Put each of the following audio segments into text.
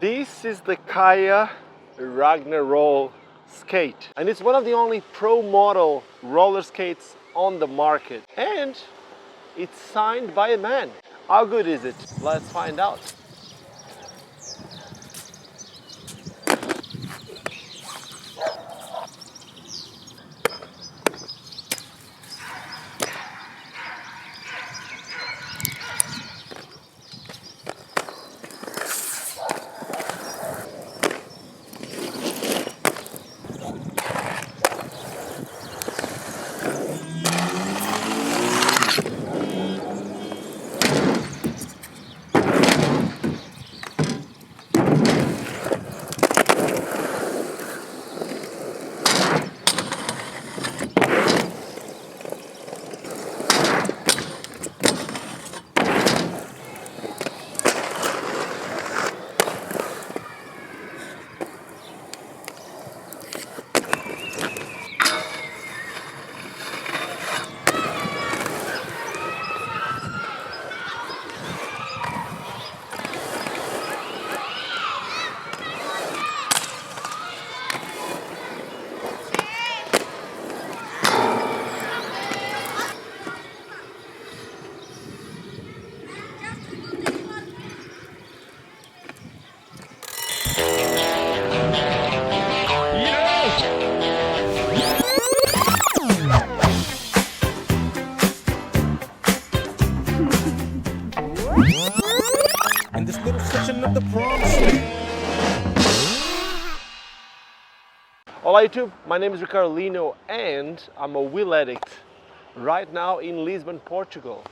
This is the Chaya Ragnaroll skate, and it's one of the only pro model roller skates on the market, and it's signed by a man. How good is it? Let's find out. In this little section of the promise. Hola YouTube, my name is Ricardo Lino and I'm a wheel addict right now in Lisbon, Portugal.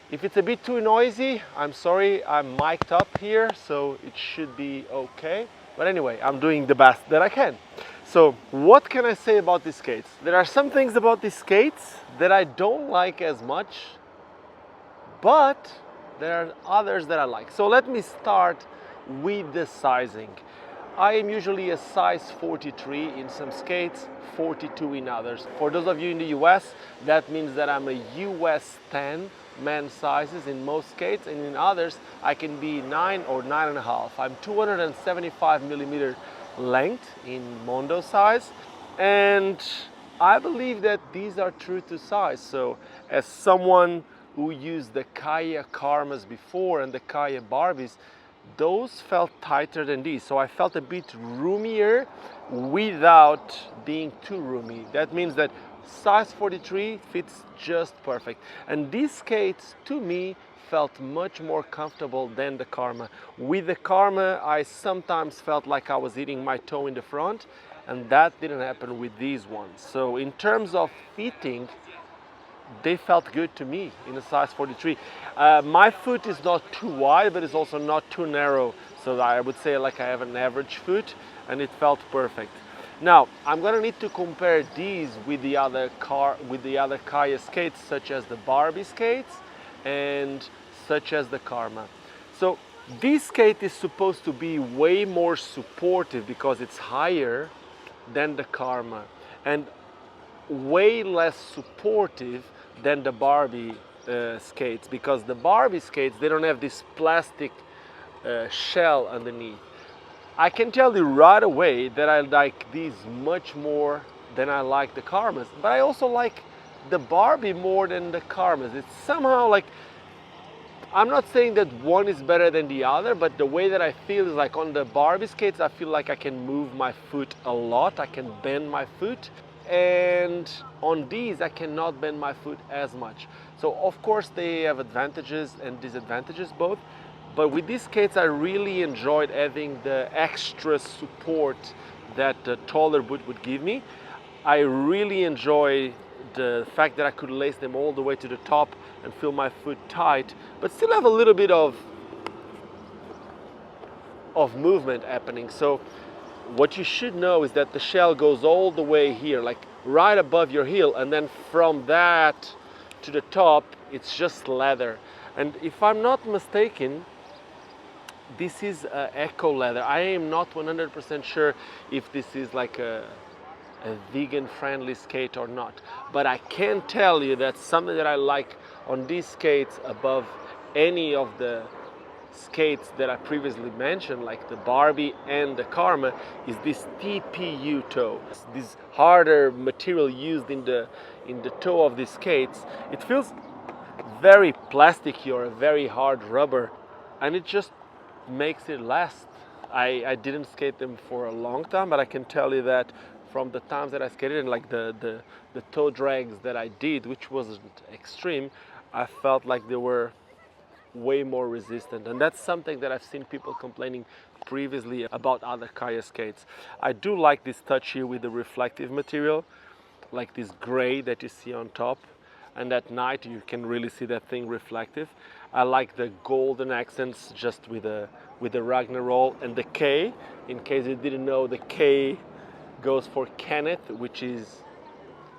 If it's a bit too noisy, I'm sorry, I'm mic'd up here, so it should be okay. But anyway, I'm doing the best that I can. So what can I say about these skates? There are some things about these skates that I don't like as much, but there are others that I like. So let me start with the sizing. I am usually a size 43 in some skates, 42 in others. For those of you in the US, that means that I'm a US 10 man sizes in most skates, and in others I can be 9 or 9.5. I'm 275 millimeter length in Mondo size, and I believe that these are true to size. So as someone who used the Chaya Karmas before and the Chaya Barbies, those felt tighter than these. So I felt a bit roomier without being too roomy. That means that size 43 fits just perfect. And these skates, to me, felt much more comfortable than the Karma. With the Karma, I sometimes felt like I was hitting my toe in the front, and that didn't happen with these ones. So in terms of fitting, they felt good to me in a size 43. My foot is not too wide, but it's also not too narrow. So I would say like I have an average foot, and it felt perfect. Now, I'm gonna need to compare these with the other Chaya skates, such as the Barbie skates and such as the Karma. So this skate is supposed to be way more supportive because it's higher than the Karma, and way less supportive than the Barbie skates, because the Barbie skates, they don't have this plastic shell underneath. I can tell you right away that I like these much more than I like the Karmas, but I also like the Barbie more than the Karmas. It's somehow like, I'm not saying that one is better than the other, but the way that I feel is like on the Barbie skates, I feel like I can move my foot a lot, I can bend my foot, and on these I cannot bend my foot as much. So of course they have advantages and disadvantages both, but with these skates I really enjoyed having the extra support that the taller boot would give me. I really enjoy the fact that I could lace them all the way to the top and feel my foot tight, but still have a little bit of movement happening. So what you should know is that the shell goes all the way here, like right above your heel, and then from that to the top, it's just leather. And if I'm not mistaken, this is eco leather. I am not 100% sure if this is like a vegan friendly skate or not, but I can tell you that's something that I like on these skates above any of the skates that I previously mentioned, like the Barbie and the Karma, is this TPU toe. This harder material used in the toe of these skates. It feels very plasticky or a very hard rubber, and it just makes it last. I didn't skate them for a long time, but I can tell you that from the times that I skated and like the toe drags that I did, which wasn't extreme, I felt like they were way more resistant. And that's something that I've seen people complaining previously about other Chaya skates. I do like this touch here with the reflective material, like this gray that you see on top, and at night you can really see that thing reflective. I like the golden accents just with the Ragnaroll, and the K, in case you didn't know, the K goes for Kenneth, which is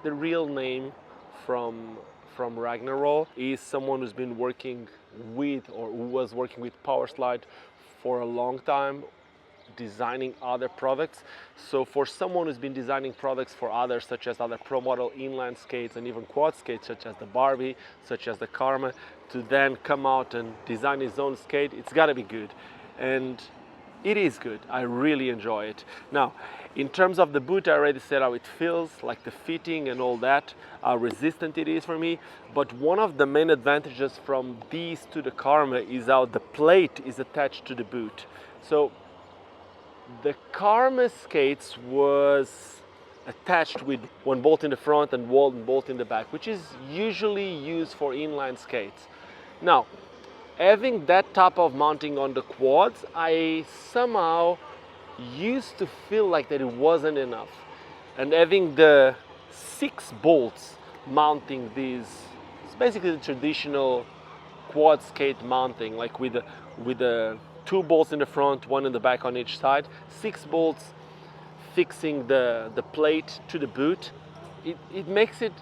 the real name from Ragnaroll. He is someone who's been working with, or who was working with Powerslide for a long time, designing other products. So for someone who's been designing products for others, such as other pro model inline skates and even quad skates, such as the Barbie, such as the Karma, to then come out and design his own skate, it's got to be good. And it is good. I really enjoy it. Now, in terms of the boot, I already said how it feels, like the fitting and all that, how resistant it is for me. But one of the main advantages from these to the Karma is how the plate is attached to the boot. So the Karma skates was attached with one bolt in the front and one bolt in the back, which is usually used for inline skates. Now, having that type of mounting on the quads, I somehow used to feel like that it wasn't enough. And having the 6 bolts mounting these, it's basically the traditional quad skate mounting, like with the 2 bolts in the front, 1 in the back on each side, 6 bolts fixing the plate to the boot. It makes it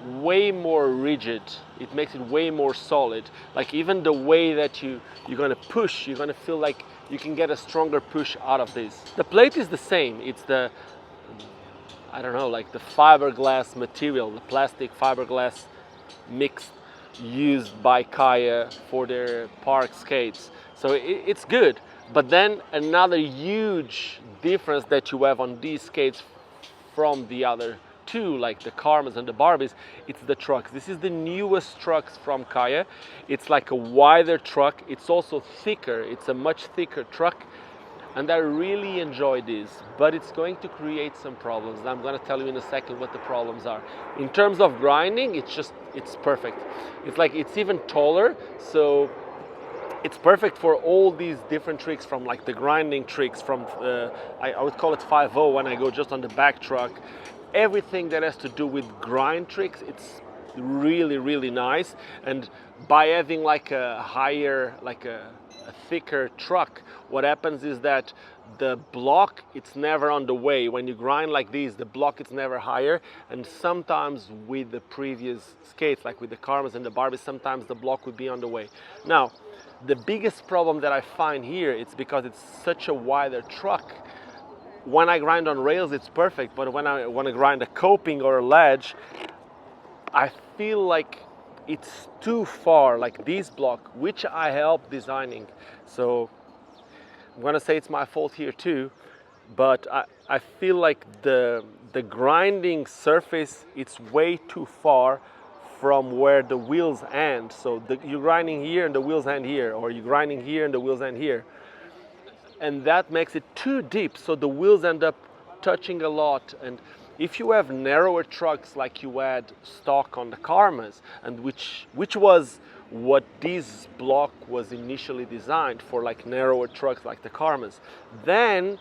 way more rigid. It makes it way more solid. Like even the way that you're gonna push, you're gonna feel like you can get a stronger push out of this. The plate is the same. It's the, I don't know, like the fiberglass material, the plastic fiberglass mixed, used by Chaya for their park skates. So it's good. But then another huge difference that you have on these skates from the other two, like the Karmas and the Barbies, it's the trucks. This is the newest trucks from Chaya. It's like a wider truck. It's also thicker. It's a much thicker truck. And I really enjoy this, but it's going to create some problems. And I'm going to tell you in a second what the problems are. In terms of grinding, it's perfect. It's like, it's even taller. So it's perfect for all these different tricks, from like the grinding tricks, from I would call it 5-0 when I go just on the back truck. Everything that has to do with grind tricks, it's really, really nice. And by having like a higher, like a thicker truck, what happens is that the block, it's never on the way. When you grind like this, the block is never higher. And sometimes with the previous skates, like with the Karmas and the Barbies, sometimes the block would be on the way. Now, the biggest problem that I find here, it's because it's such a wider truck. When I grind on rails, it's perfect, but when I want to grind a coping or a ledge, I feel like it's too far, like this block, which I helped designing. So I'm gonna say it's my fault here too, but I feel like the grinding surface, it's way too far from where the wheels end. So you're grinding here and the wheels end here, or you're grinding here and the wheels end here. And that makes it too deep, so the wheels end up touching a lot. And if you have narrower trucks like you had stock on the Karmas, and which was what this block was initially designed for, like narrower trucks like the Karmas, then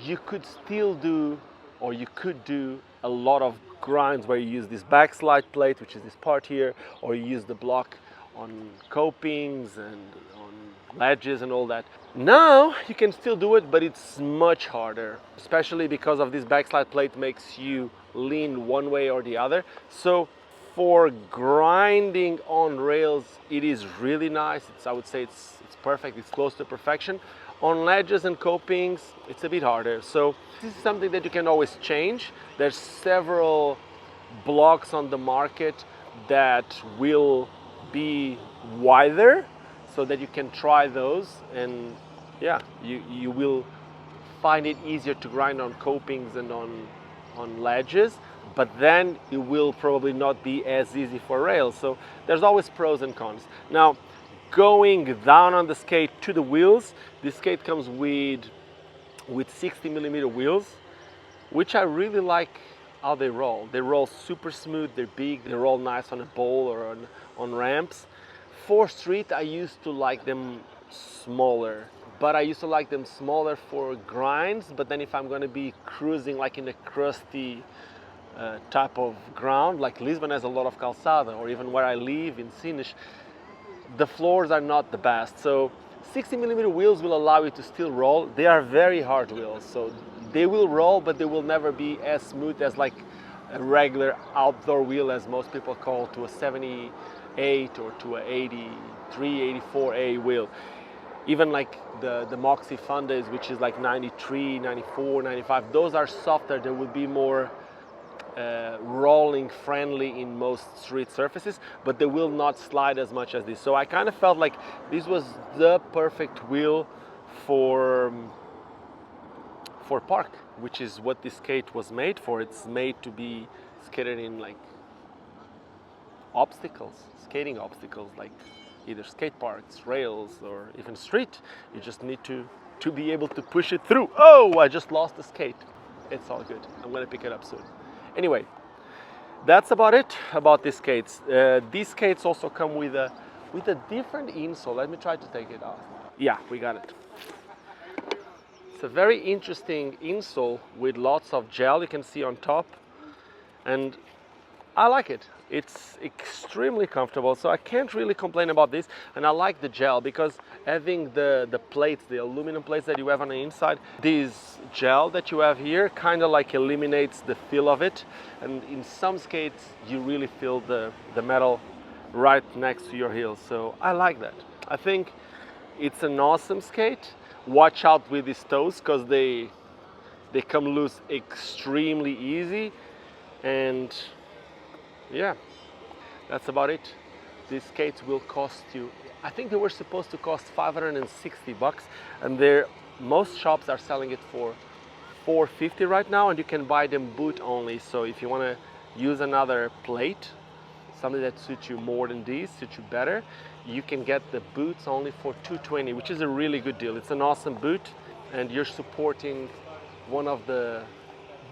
you could still do, or you could do a lot of grinds where you use this backslide plate, which is this part here, or you use the block on copings and on ledges and all that. Now you can still do it, but it's much harder, especially because of this backslide plate makes you lean one way or the other. So for grinding on rails, it is really nice. I would say it's perfect. It's close to perfection. On ledges and copings, it's a bit harder. So this is something that you can always change. There's several blocks on the market that will be wider. so that you can try those, and yeah, you will find it easier to grind on copings and on ledges, but then it will probably not be as easy for rails. So there's always pros and cons. Now, going down on the skate to the wheels, this skate comes with 60mm wheels, which I really like how they roll. They roll super smooth, they're big, they roll nice on a bowl or on ramps. For street, I used to like them smaller, but I used to like them smaller for grinds. But then if I'm going to be cruising like in a crusty type of ground, like Lisbon has a lot of calçada, or even where I live in Sines, the floors are not the best. So 60mm wheels will allow you to still roll. They are very hard wheels, so they will roll, but they will never be as smooth as like a regular outdoor wheel, as most people call, to a 78 or to a 83, 84A wheel. Even like the Moxie Fundays, which is like 93, 94, 95, those are softer. They will be more rolling friendly in most street surfaces, but they will not slide as much as this. So I kind of felt like this was the perfect wheel for park, which is what this skate was made for. It's made to be skated in like skating obstacles, like either skate parks, rails, or even street. You just need to be able to push it through. Oh, I just lost the skate. It's all good. I'm gonna pick it up soon. Anyway, that's about it about these skates. These skates also come with a different insole. Let me try to take it off. Yeah, we got it. It's a very interesting insole with lots of gel, you can see on top, and I like it. It's extremely comfortable, so I can't really complain about this. And I like the gel because having the plates, the aluminum plates that you have on the inside, this gel that you have here kind of like eliminates the feel of it. And in some skates, you really feel the metal right next to your heels. So I like that. I think it's an awesome skate. Watch out with these toes because they come loose extremely easy. And yeah, that's about it. These skates will cost you, I think they were supposed to cost 560 bucks, and most shops are selling it for 450 right now, and you can buy them boot only. So if you want to use another plate, something that suits you more than these, suits you better, you can get the boots only for 220, which is a really good deal. It's an awesome boot, and you're supporting one of the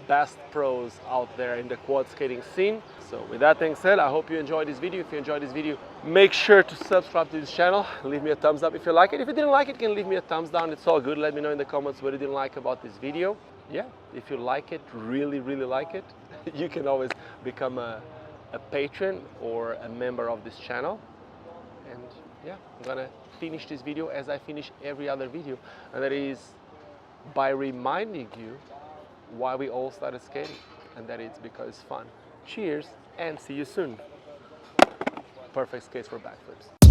best pros out there in the quad skating scene. So with that being said, I hope you enjoyed this video. If you enjoyed this video, make sure to subscribe to this channel. Leave me a thumbs up if you like it. If you didn't like it, you can leave me a thumbs down. It's all good. Let me know in the comments what you didn't like about this video. Yeah, if you like it, really like it, you can always become a patron or a member of this channel. And yeah, I'm gonna finish this video as I finish every other video, and that is by reminding you why we all started skating, and that is because it's fun. Cheers and see you soon. Perfect skates for backflips.